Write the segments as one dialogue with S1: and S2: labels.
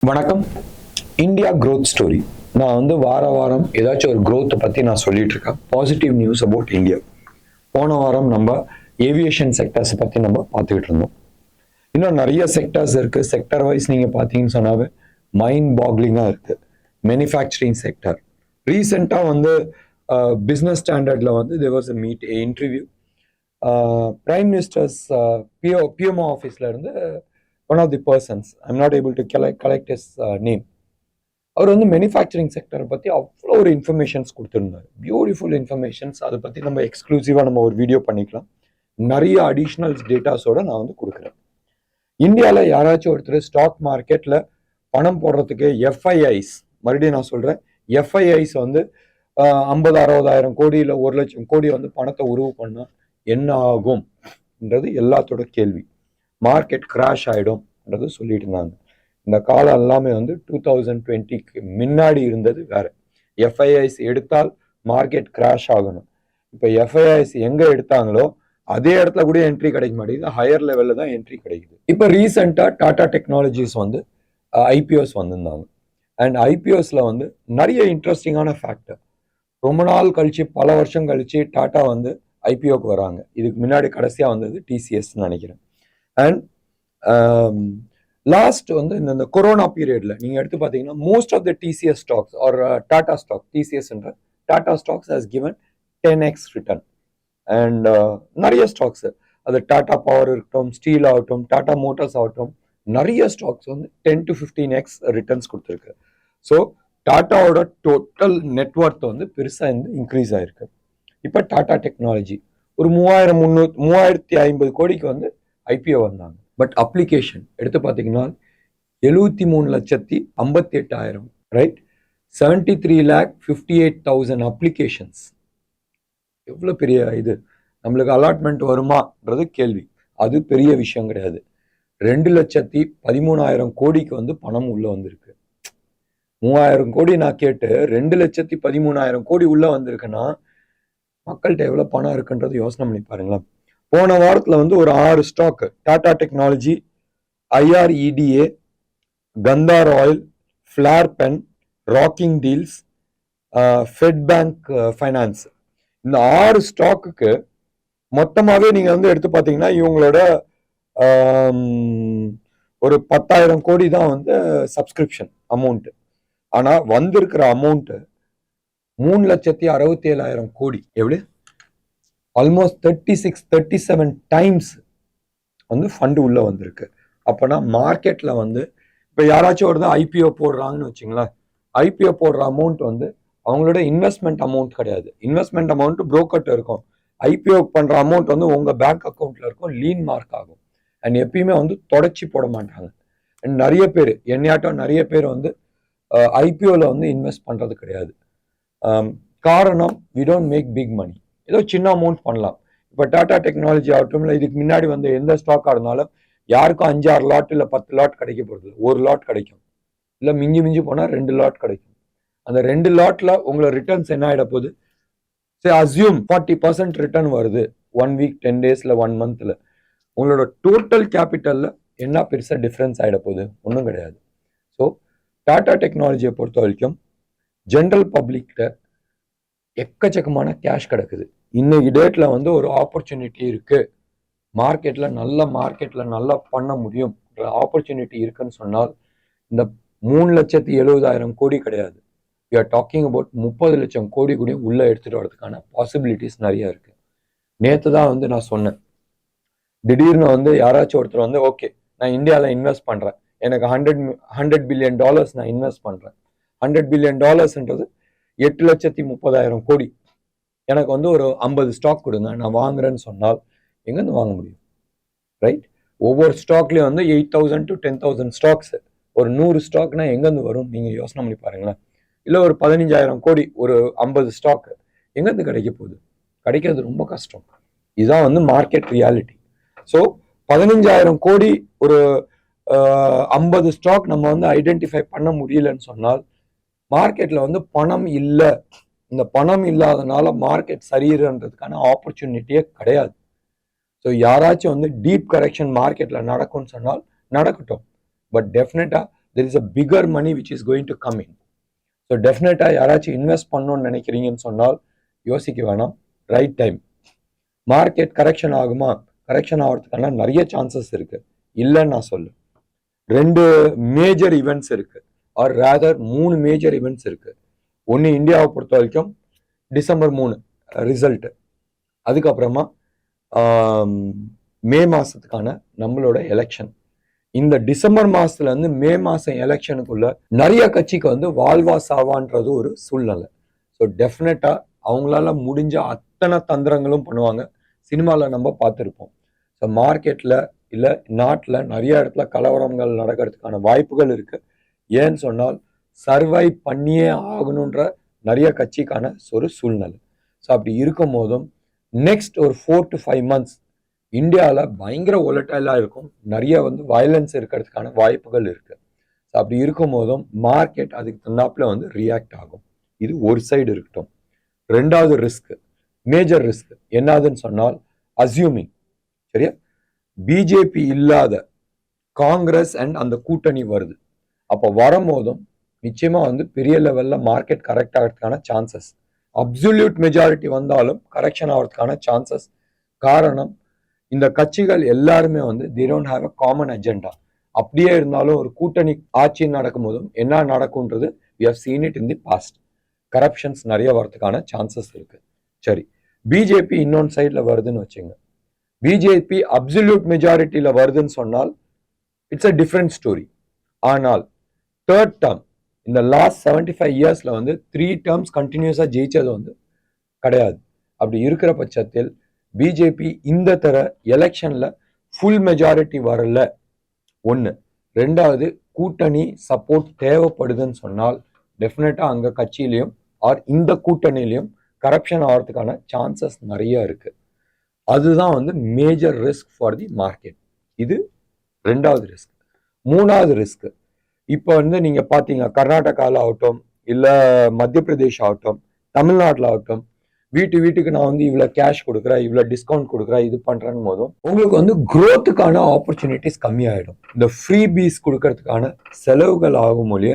S1: வணக்கம். India growth story. நான் வந்து வாரம் ஏதாச்சும் ஒரு growth பற்றி நான் சொல்லிட்டு இருக்கேன். Positive news about India. போன வாரம் நம்ம ஏவியேஷன் செக்டர்ஸை பற்றி நம்ம பார்த்துக்கிட்டு இருந்தோம். இன்னும் நிறைய செக்டர்ஸ் இருக்குது. செக்டர் வைஸ் நீங்கள் பார்த்தீங்கன்னு சொன்னாவே மைண்ட் பாக்லிங்காக இருக்குது. மேனுஃபேக்சரிங் செக்டர் ரீசெண்டாக வந்து பிஸ்னஸ் ஸ்டாண்டர்டில் வந்து there was a interview prime ministers PMO ஆஃபீஸில் இருந்து one of the persons, I'm not able to collect his name. அவர் வந்து மேனுஃபேக்சரிங் செக்டரை பற்றி அவ்வளோ ஒரு இன்ஃபர்மேஷன்ஸ் கொடுத்துருந்தார். Beautiful informations. அதை பற்றி நம்ம எக்ஸ்க்ளூசிவாக நம்ம ஒரு வீடியோ பண்ணிக்கலாம். நிறைய அடிஷ்னல் டேட்டாஸோட நான் வந்து கொடுக்குறேன். இந்தியாவில் யாராச்சும் ஒருத்தர் ஸ்டாக் மார்க்கெட்டில் பணம் போடுறதுக்கு எஃப்ஐஐஸ், மறுபடியும் நான் சொல்கிறேன், எஃப்ஐஐஸ் வந்து 50-60,000 கோடி இல்லை 1,00,000 கோடி வந்து பணத்தை உருவு பண்ணால் என்ன ஆகும்ன்றது எல்லாத்தோட கேள்வி. மார்க்கெட் கிராஷ் ஆகிடும்ன்றது சொல்லிட்டு இருந்தாங்க. இந்த காலம் எல்லாமே வந்து 2020க்கு முன்னாடி இருந்தது வேற. எஃப்ஐஐஸ் எடுத்தால் மார்க்கெட் கிராஷ் ஆகணும். இப்போ எஃப்ஐஐஸ் எங்கே எடுத்தாங்களோ அதே இடத்துல கூட என்ட்ரி கிடைக்க மாட்டேங்குது. ஹையர் லெவலில் தான் என்ட்ரி கிடைக்குது. இப்போ ரீசெண்டாக டாடா டெக்னாலஜிஸ் வந்து ஐபிஓஸ் வந்திருந்தாங்க. அண்ட் ஐபிஓஸில் வந்து நிறைய இன்ட்ரெஸ்டிங்கான ஃபேக்டர். ரொம்ப நாள் கழிச்சு, பல வருஷம் கழிச்சு டாடா வந்து ஐபிஓக்கு வராங்க. இதுக்கு முன்னாடி கடைசியாக வந்தது டிசிஎஸ்ன்னு நினைக்கிறேன். அண்ட் லாஸ்ட் வந்து இந்த கொரோனா பீரியட்ல நீங்க எடுத்து பார்த்தீங்கன்னா most of the TCS stocks are Tata stock, டிசிஎஸ்ன்ற Tata stocks has given 10x return. And நிறைய ஸ்டாக்ஸ், அது டாடா பவர் இருக்கட்டும், ஸ்டீல் ஆகட்டும், டாடா மோட்டார்ஸ் ஆகட்டும், நிறைய ஸ்டாக்ஸ் வந்து 10 to 15x ரிட்டர்ன்ஸ் கொடுத்துருக்கு. ஸோ டாட்டாவோட டோட்டல் நெட்ஒர்த் வந்து பெருசாக இன்க்ரீஸ் ஆயிருக்கு. இப்போ டாடா டெக்னாலஜி ஒரு 3,50 கோடிக்கு வந்து ஐபிஓ வந்தாங்க. பட் அப்ளிகேஷன் எடுத்து பார்த்தீங்கன்னா 73,58,000, ரைட்? 73,58,000 அப்ளிகேஷன்ஸ். எவ்வளோ பெரிய இது! நம்மளுக்கு அலாட்மெண்ட் வருமான்றது கேள்வி. அது பெரிய விஷயம் கிடையாது. 2,13,000 கோடிக்கு வந்து பணம் உள்ள வந்திருக்கு. 3,000 கோடி நான் கேட்டு 2,13,000 கோடி உள்ள வந்திருக்குன்னா மக்கள்கிட்ட எவ்வளோ பணம் இருக்குன்றது யோசனை பண்ணி பாருங்களேன். போன வாரத்தில் வந்து ஒரு 6 stock, Tata technology, IREDA, Gandhar oil, Flair pen, rocking deals, Fed bank finance, இந்த 6 ஸ்டாக்குக்கு மொத்தமாகவே நீங்கள் வந்து எடுத்து பார்த்தீங்கன்னா இவங்களோட ஒரு 10,000 கோடி தான் வந்து சப்ஸ்கிரிப்ஷன் அமௌண்ட்டு. ஆனால் வந்திருக்கிற அமௌண்ட்டு 3,67,000 கோடி. எப்படி? ஆல்மோஸ்ட் 37 டைம்ஸ் வந்து ஃபண்டு உள்ள வந்திருக்கு. அப்போனா மார்க்கெட்ல வந்து இப்போ யாராச்சும் ஒரு தான் ஐபிஓ போடுறாங்கன்னு வச்சுங்களேன், ஐபிஓ போடுற அமௌண்ட் வந்து அவங்களோட இன்வெஸ்ட்மெண்ட் அமௌண்ட் கிடையாது. இன்வெஸ்ட்மெண்ட் அமௌண்ட் புரோக்கர்ட்ட இருக்கும். ஐபிஓ பண்ற அமௌண்ட் வந்து உங்க பேங்க் அக்கௌண்ட்ல இருக்கும், லீன் மார்க் ஆகும். அண்ட் எப்பயுமே வந்து தொடச்சி போட மாட்டாங்க. அண்ட் நிறைய பேர் என்னையாட்டம் நிறைய பேர் வந்து ஐபிஓல வந்து இன்வெஸ்ட் பண்றது கிடையாது. காரணம், we don't make big money. ஏதோ சின்ன அமௌண்ட் பண்ணலாம். இப்போ டாடா டெக்னாலஜி ஆகட்டும், இல்லை இதுக்கு முன்னாடி வந்து எந்த ஸ்டாக்காக இருந்தாலும் யாருக்கும் 5-6 லாட் இல்லை 10 லாட் கிடைக்க போகிறது. ஒரு லாட் கிடைக்கும், இல்லை மிஞ்சி போனால் 2 லாட் கிடைக்கும். அந்த 2 லாட்ல உங்களோட ரிட்டர்ன்ஸ் என்ன ஆகிட போகுது? சரி, அசியூம் 40% ரிட்டர்ன் வருது 1 வீக், 10 டேஸில், 1 மந்த்தில். உங்களோட டோட்டல் கேபிட்டலில் என்ன பெருசாக டிஃப்ரென்ஸ் ஆகிட போகுது? ஒன்றும் கிடையாது. ஸோ டாடா டெக்னாலஜியை பொறுத்த வரைக்கும் ஜென்ரல் பப்ளிக்கிட்ட எக்கச்சக்கமான கேஷ் கிடக்குது. இன்னைக்கு டேட்ல வந்து ஒரு ஆப்பர்ச்சுனிட்டி இருக்கு, மார்க்கெட்ல நல்லா பண்ண முடியும், ஆப்பர்ச்சுனிட்டி இருக்குன்னு சொன்னால் இந்த 3,70,000 கோடி கிடையாது. we are talking about 30 லட்சம் கோடி கூட உள்ள எடுத்துட்டு வரதுக்கான பாசிபிலிட்டிஸ் நிறைய இருக்கு. நேற்று தான் வந்து நான் சொன்னேன், திடீர்னு வந்து யாராச்சும் ஒருத்தர் வந்து ஓகே நான் இந்தியாவில் இன்வெஸ்ட் பண்றேன், எனக்கு $100 பில்லியன் நான் இன்வெஸ்ட் பண்றேன். $100 பில்லியன் 8,30,000 கோடி, எனக்கு வந்து ஒரு 50 ஸ்டாக் கொடுங்க நான் வாங்குறேன்னு சொன்னால் எங்கேருந்து வாங்க முடியும்? ரைட்? ஒவ்வொரு ஸ்டாக்லேயும் வந்து 8,000 to 10,000 ஸ்டாக்ஸ். ஒரு 100 ஸ்டாக்னா எங்கேருந்து வரும்? நீங்கள் யோசனை பண்ணி பாருங்களேன். இல்லை ஒரு 15,000 கோடி, ஒரு 50 ஸ்டாக் எங்கேருந்து கிடைக்க போகுது? கிடைக்கிறது ரொம்ப கஷ்டம். இதுதான் வந்து மார்க்கெட் ரியாலிட்டி. ஸோ 15,000 கோடி ஒரு 50 ஸ்டாக் நம்ம வந்து ஐடென்டிஃபை பண்ண முடியலன்னு சொன்னால் மார்க்கெட்ல வந்து பணம் இல்லை. இந்த பணம் இல்லாதனால மார்க்கெட் சரியிறன்றதுக்கான ஆப்பர்ச்சுனிட்டியே கிடையாது. ஸோ யாராச்சும் வந்து டீப் கரெக்ஷன் மார்க்கெட்ல நடக்கும்னு சொன்னால் நடக்கட்டும். பட் டெஃபினட்டா there is a bigger money which is going to come in. So டெஃபினட்டாக யாராச்சும் இன்வெஸ்ட் பண்ணணும்னு நினைக்கிறீங்கன்னு சொன்னால் யோசிக்க வேணாம், ரைட் டைம். மார்க்கெட் கரெக்ஷன் ஆகுமா? கரெக்ஷன் ஆகிறதுக்கான நிறைய சான்சஸ் இருக்கு, இல்லைன்னு நான் சொல்லு. 2 மேஜர் ஈவெண்ட்ஸ் இருக்கு, ஆர் ரேதர் 3 மேஜர் ஈவெண்ட்ஸ் இருக்கு. ஒன்று இந்தியாவை பொறுத்த வரைக்கும் டிசம்பர் 3 ரிசல்ட், அதுக்கப்புறமா மே மாசத்துக்கான நம்மளோட எலெக்ஷன். இந்த டிசம்பர் மாசத்துல இருந்து மே மாசம் எலெக்ஷனுக்குள்ள நிறைய கட்சிக்கு வந்து வாழ்வா சாவான்றது ஒரு சூழ்நிலை. ஸோ டெஃபினட்டா அவங்களால முடிஞ்ச அத்தனை தந்திரங்களும் பண்ணுவாங்க. சினிமாவில் நம்ம பார்த்துருப்போம். ஸோ மார்க்கெட்ல இல்லை நாட்டில் நிறைய இடத்துல கலவரங்கள் நடக்கிறதுக்கான வாய்ப்புகள் இருக்கு. ஏன்னு சொன்னால் சர்வை பண்ணியே ஆகணுன்ற நிறைய கட்சிக்கான ஒரு சூழ்நிலை. ஸோ அப்படி இருக்கும் போதும் நெக்ஸ்ட் ஒரு 4 to 5 months இந்தியாவில் பயங்கர ஒலட்டைலாக இருக்கும், நிறைய வந்து வயலன்ஸ் இருக்கிறதுக்கான வாய்ப்புகள் இருக்கு. ஸோ அப்படி இருக்கும் போதும் மார்க்கெட் அதுக்கு தந்தாப்புல வந்து ரியாக்ட் ஆகும். இது ஒரு சைடு இருக்கட்டும். 2வது ரிஸ்க், மேஜர் ரிஸ்க் என்னதுன்னு சொன்னால் அஸ்யூமிங், சரியா, பிஜேபி இல்லாத காங்கிரஸ் அண்ட் அந்த கூட்டணி வருது. அப்போ வரும்போதும் நிச்சயமா வந்து பெரிய லெவல்ல மார்க்கெட் கரெக்ட் ஆகிறதுக்கான சான்சஸ், அப்சல்யூட் மெஜாரிட்டி வந்தாலும் கரெக்ஷன் ஆகிறதுக்கான சான்சஸ். காரணம், இந்த கட்சிகள் எல்லாருமே வந்து they don't have a common agenda. அப்படியே இருந்தாலும் ஒரு கூட்டணி ஆட்சி நடக்கும் போதும் என்ன நடக்கும்ன்றது we have seen it in the past. Corruptions நிறைய வரதுக்கான சான்சஸ் இருக்கு. சரி, பிஜேபி இன்னொன்று சைட்ல வருதுன்னு வச்சுங்க. பிஜேபி அப்சல்யூட் மெஜாரிட்டியில வருதுன்னு சொன்னால் இட்ஸ் அ டிஃப்ரெண்ட் ஸ்டோரி. ஆனால் 3rd term இந்த லாஸ்ட் 75 yearsல வந்து 3 terms கண்டினியூஸா ஜெயிச்சது வந்து கிடையாது. அப்படி இருக்கிற பட்சத்தில் பிஜேபி இந்த தர எலெக்ஷன்ல ஃபுல் மெஜாரிட்டி வரல, 1. 2வது கூட்டணி சப்போர்ட் தேவைப்படுதுன்னு சொன்னால் டெஃபினட்டா அங்க கட்சியிலையும் ஆர் இந்த கூட்டணியிலையும் கரப்ஷன் ஆகிறதுக்கான சான்சஸ் நிறைய இருக்கு. அதுதான் வந்து major risk for the market. இது 2வது ரிஸ்க். 3வது ரிஸ்க், இப்போ வந்து நீங்க பாத்தீங்க கர்நாடகாவில் ஆகட்டும், இல்ல மத்திய பிரதேஷ் ஆகட்டும், தமிழ்நாட்டில் ஆகட்டும், வீட்டுக்கு நான் வந்து இவ்வளோ கேஷ் கொடுக்குறேன், இவ்வளோ டிஸ்கவுண்ட் கொடுக்குறேன், இது பண்றேன்னு போதும் உங்களுக்கு வந்து growthக்கான ஆப்பர்ச்சுனிட்டிஸ் கம்மியாயிடும். இந்த ஃப்ரீ பீஸ் கொடுக்கறதுக்கான செலவுகள் ஆகும் மொழிய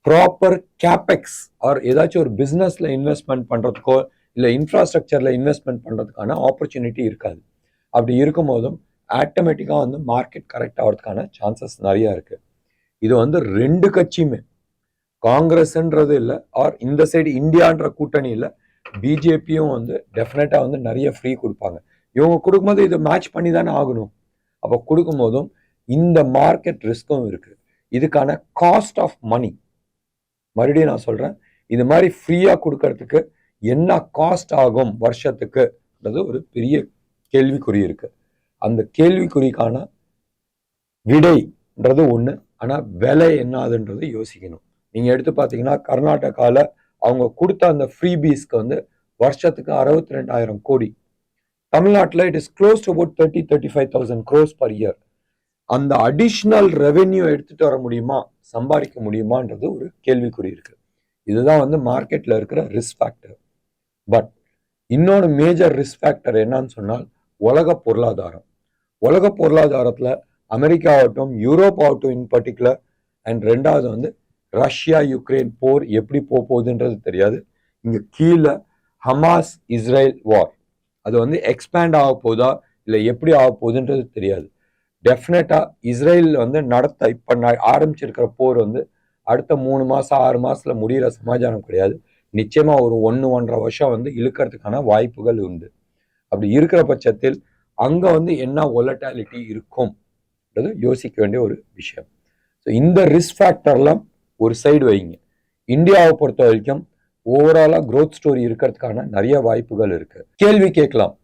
S1: ப்ராப்பர் கேபெக்ஸ் ஆர் ஏதாச்சும் ஒரு பிஸ்னஸ்ல இன்வெஸ்ட்மெண்ட் பண்றதுக்கோ இல்லை இன்ஃப்ராஸ்ட்ரக்சர்ல இன்வெஸ்ட்மெண்ட் பண்றதுக்கான ஆப்பர்ச்சுனிட்டி இருக்காது. அப்படி இருக்கும் போதும் ஆட்டோமேட்டிக்கா வந்து மார்க்கெட் கரெக்ட் ஆகிறதுக்கான சான்சஸ் நிறைய இருக்கு. இது வந்து 2 கட்சியுமே, காங்கிரஸ்ன்றது இல்லை ஆர் இந்த சைடு இந்தியான்ற கூட்டணி இல்லை, பிஜேபியும் வந்து டெஃபினட்டா வந்து நிறைய ஃப்ரீ கொடுப்பாங்க. இவங்க கொடுக்கும்போது இதை மேட்ச் பண்ணி தானே ஆகணும். அப்போ கொடுக்கும் போதும் இந்த மார்க்கெட் ரிஸ்க்கும் இருக்கு. இதுக்கான காஸ்ட் ஆஃப் மணி, மறுபடியும் நான் சொல்றேன், இது மாதிரி ஃப்ரீயா கொடுக்கறதுக்கு என்ன காஸ்ட் ஆகும் வருஷத்துக்குன்றது ஒரு பெரிய கேள்விக்குறி இருக்கு. அந்த கேள்விக்குறிக்கான விடைன்றது ஒண்ணு, ஆனா விலை என்ன ஆகுதுன்றது யோசிக்கணும். நீங்க எடுத்து பாத்தீங்கன்னா கர்நாடகால அவங்க கொடுத்த அந்த ஃப்ரீ பீஸ்க்கு வந்து வருஷத்துக்கு 62,000 கோடி. தமிழ்நாட்டில் it is close to about 30-35,000 crores per year. அந்த அடிஷ்னல் ரெவென்யூ எடுத்துட்டு வர முடியுமா, சம்பாதிக்க முடியுமான்றது ஒரு கேள்விக்குறி இருக்கு. இதுதான் வந்து மார்க்கெட்ல இருக்கிற ரிஸ்க் ஃபேக்டர். பட் இன்னொரு மேஜர் ரிஸ்க் ஃபேக்டர் என்னன்னு சொன்னால் உலக பொருளாதாரம். உலக பொருளாதாரத்துல அமெரிக்கா ஆகட்டும், யூரோப் ஆகட்டும் இன் பர்டிகுலர், அண்ட் 2வது வந்து ரஷ்யா யுக்ரைன் போர் எப்படி போகுதுன்றது தெரியாது. இங்க கீழே ஹமாஸ் இஸ்ரேல் வார், அது வந்து எக்ஸ்பேண்ட் ஆக போதா இல்லை எப்படி ஆக போகுதுன்றது தெரியாது. டெஃபினட்டா இஸ்ரேல் வந்து நடத்த இப்ப ஆரம்பிச்சிருக்கிற போர் வந்து அடுத்த 3 மாசம் 6 மாசத்துல முடிகிற சமாச்சாரம் கிடையாது. நிச்சயமா ஒரு 1-1.5 வருஷம் வந்து இழுக்கிறதுக்கான வாய்ப்புகள் உண்டு. அப்படி இருக்கிற பட்சத்தில் அங்க வந்து என்ன வொலட்டாலிட்டி இருக்கும் யோசிக்க வேண்டிய ஒரு விஷயம். ஸோ இந்த ரிஸ்க் ஃபேக்டர்லாம் ஒரு சைடு வைங்க. இந்தியாவை பொறுத்த வரைக்கும் ஓவராலா growth ஸ்டோரி இருக்கிறதுக்கான நிறைய வாய்ப்புகள் இருக்கு. கேள்வி கேட்கலாம்,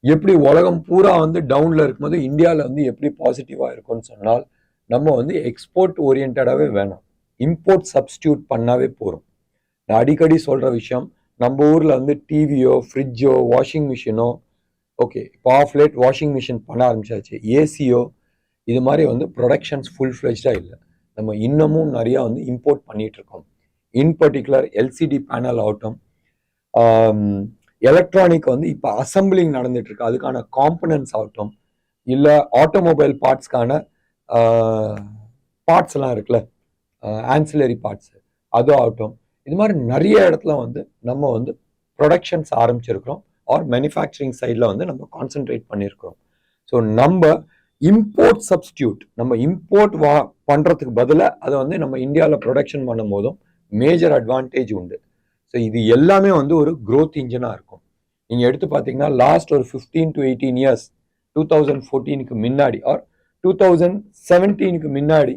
S1: எப்படி உலகம் பூரா வந்து டவுன்ல இருக்கும்போது இந்தியாவில் வந்து எப்படி பாசிட்டிவா இருக்கும்னு சொன்னால் நம்ம வந்து எக்ஸ்போர்ட் ஓரியன்டாவே வேணாம், இம்போர்ட் சப்ஸ்டியூட் பண்ணாவே போறோம். நான் அடிக்கடி சொல்ற விஷயம், நம்ம ஊர்ல வந்து டிவியோ ஃப்ரிட்ஜோ வாஷிங் மிஷினோ, ஓகே இப்போ ஆஃப் லேட் வாஷிங் மிஷின் பண்ண ஆரம்பிச்சாச்சு, ஏசியோ, இது மாதிரி வந்து ப்ரொடக்ஷன்ஸ் ஃபுல் ஃப்ளெஜ்டா இல்லை. நம்ம இன்னமும் நிறைய வந்து இம்போர்ட் பண்ணிட்டு இருக்கோம். இன் பர்டிகுலர் எல்சிடி பேனல் ஆகட்டும், எலக்ட்ரானிக் வந்து இப்போ அசம்பிளிங் நடந்துட்டு இருக்கு, அதுக்கான காம்பனன்ட்ஸ் ஆகட்டும், இல்லை ஆட்டோமொபைல் பார்ட்ஸ்க்கான பார்ட்ஸ் எல்லாம் இருக்குல்ல, ஆன்சிலரி பார்ட்ஸ் அது ஆகட்டும், இது மாதிரி நிறைய இடத்துல வந்து நம்ம வந்து ப்ரொடக்ஷன்ஸ் ஆரம்பிச்சிருக்கிறோம் ஆர் மேனுஃபேக்சரிங் சைடில் வந்து நம்ம கான்சென்ட்ரேட் பண்ணியிருக்கிறோம். ஸோ நம்ம இம்போர்ட் சப்ஸ்டியூட், நம்ம இம்போர்ட் பண்ணுறதுக்கு பதிலாக அதை வந்து நம்ம இந்தியாவில் ப்ரொடக்ஷன் பண்ணும் போதும் மேஜர் அட்வான்டேஜ் உண்டு. ஸோ இது எல்லாமே வந்து ஒரு க்ரோத் இன்ஜினாக இருக்கும். நீங்கள் எடுத்து பார்த்தீங்கன்னா லாஸ்ட் ஒரு 15 to 18 இயர்ஸ் 2014க்கு முன்னாடி ஆர் 2017க்கு முன்னாடி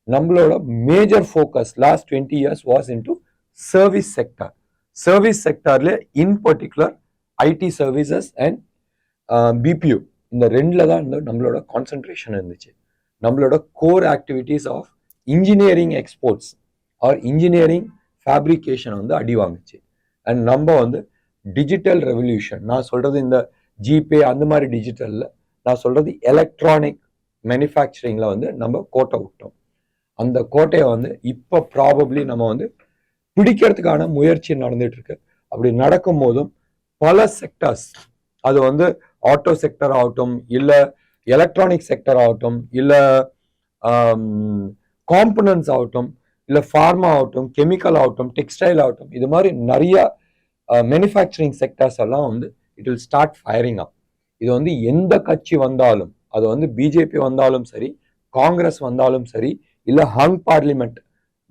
S1: நம்மளோட major focus last 20 years was into service sector. Service செக்டர்ல in particular IT services and BPO, இந்த ரெண்டில் தான் நம்மளோட கான்சென்ட்ரேஷன் இருந்துச்சு. நம்மளோட core activities of engineering exports or engineering fabrication வந்து அடி வாங்குச்சு. அண்ட் நம்ம வந்து டிஜிட்டல் ரெவல்யூஷன், நான் சொல்றது இந்த ஜிபே அந்த மாதிரி டிஜிட்டல்ல, நான் சொல்றது எலக்ட்ரானிக் மேனுஃபேக்சரிங்ல வந்து நம்ம கோட்டை விட்டோம். அந்த கோட்டையை வந்து இப்போ ப்ராபப்ளி நம்ம வந்து பிடிக்கிறதுக்கான முயற்சி நடந்துட்டு இருக்கு. அப்படி நடக்கும் போதும் பல செக்டர்ஸ், அது வந்து ஆட்டோ செக்டர் ஆகட்டும், இல்லை எலக்ட்ரானிக் செக்டர் ஆகட்டும், இல்லை காம்பனன்ட்ஸ் ஆகட்டும், இல்லை ஃபார்மா ஆகட்டும், கெமிக்கல் ஆகட்டும், டெக்ஸ்டைல் ஆகட்டும், இது மாதிரி நிறைய மேனுஃபேக்சரிங் செக்டர்ஸ் எல்லாம் வந்து இட் வில் ஸ்டார்ட் ஃபயரிங் அப். இது வந்து எந்த கட்சி வந்தாலும், அது வந்து பிஜேபி வந்தாலும் சரி, காங்கிரஸ் வந்தாலும் சரி, இல்லை ஹங் பார்லிமெண்ட்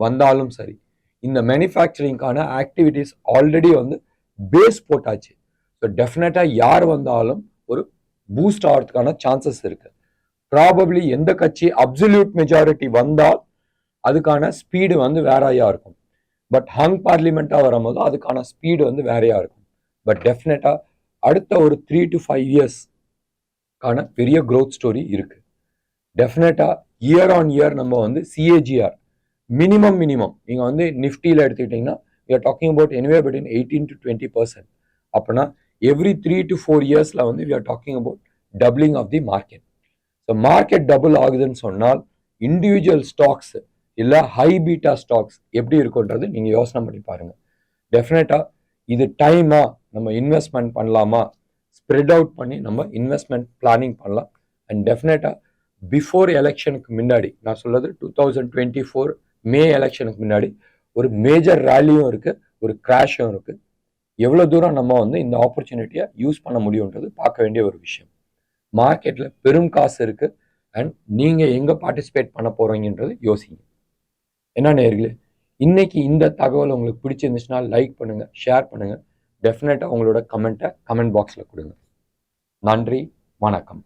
S1: வந்தாலும் சரி, இந்த மேனுஃபேக்சரிங்கான ஆக்டிவிட்டிஸ் ஆல்ரெடி வந்து பேஸ் போட்டாச்சு. ஸோ டெஃபினட்டாக யார் வந்தாலும் ஒரு பூஸ்ட் ஆகிறதுக்கான சான்சஸ் இருக்கு. ப்ராபப்ளி எந்த கட்சி அப்சல்யூட் மெஜாரிட்டி வந்தால் அதுக்கான ஸ்பீடு வந்து வேறையா இருக்கும். பட் ஹங் பார்லிமெண்ட்டாக வரும்போது அதுக்கான ஸ்பீடு வந்து வேறையா இருக்கும். பட் டெஃபினட்டாக அடுத்த ஒரு 3 to 5 இயர்ஸ்க்கான பெரிய க்ரோத் ஸ்டோரி இருக்கு. டெஃபினட்டாக இயர் ஆன் இயர் நம்ம வந்து சிஏஜிஆர் மினிமம் நீங்கள் வந்து நிஃப்டியில் எடுத்துக்கிட்டிங்கன்னா we are talking about anyway between 18 to 20%. அப்படின்னா எவ்ரி 3 to 4 இயர்ஸில் வந்து we are talking about doubling of the market. So market double ஆகுதுன்னு சொன்னால் இண்டிவிஜுவல் ஸ்டாக்ஸ் இல்லை ஹை பீட்டா ஸ்டாக்ஸ் எப்படி இருக்குன்றது நீங்கள் யோசனை பண்ணி பாருங்கள். டெஃபினட்டாக இது டைமா நம்ம இன்வெஸ்ட்மெண்ட் பண்ணலாமா, ஸ்ப்ரெட் அவுட் பண்ணி நம்ம இன்வெஸ்ட்மெண்ட் பிளானிங் பண்ணலாம். அண்ட் டெஃபினட்டாக பிஃபோர் எலெக்ஷனுக்கு முன்னாடி, நான் சொல்றது 2024 மே எலெக்ஷனுக்கு முன்னாடி ஒரு மேஜர் ரேலியும் இருக்கு, ஒரு கிராஷும் இருக்கு. எவ்வளவு தூரம் நம்ம வந்து இந்த ஆப்பர்ச்சுனிட்டியை யூஸ் பண்ண முடியும்ன்றது பார்க்க வேண்டிய ஒரு விஷயம். மார்க்கெட்ல பெரும் காசு இருக்கு அண்ட் நீங்க எங்க பார்ட்டிசிபேட் பண்ண போறீங்கன்றது யோசிங்க. என்ன நேயர்களே, இன்னைக்கு இந்த தகவல் உங்களுக்கு பிடிச்சிருந்துச்சுன்னா லைக் பண்ணுங்க, ஷேர் பண்ணுங்க. டெஃபினட்டா உங்களோட கமெண்ட் பாக்ஸ்ல கொடுங்க. நன்றி, வணக்கம்.